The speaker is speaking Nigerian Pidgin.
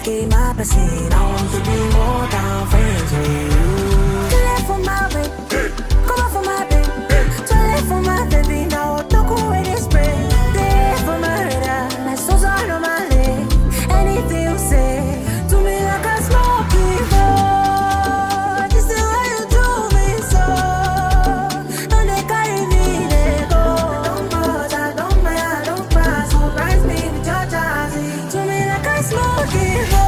Keep my percent. I want to be more than friends with you. To live for my baby, come on for my baby. To live for my baby, now don't go with this brain. Live for my radar, my soul's all on my leg. Anything you say, to me like a smoky boy. This is why you do me so. Don't they carry me, they go. Don't bother, don't matter, don't pass. Surprise me with your jazzy. To me like a smoky boy.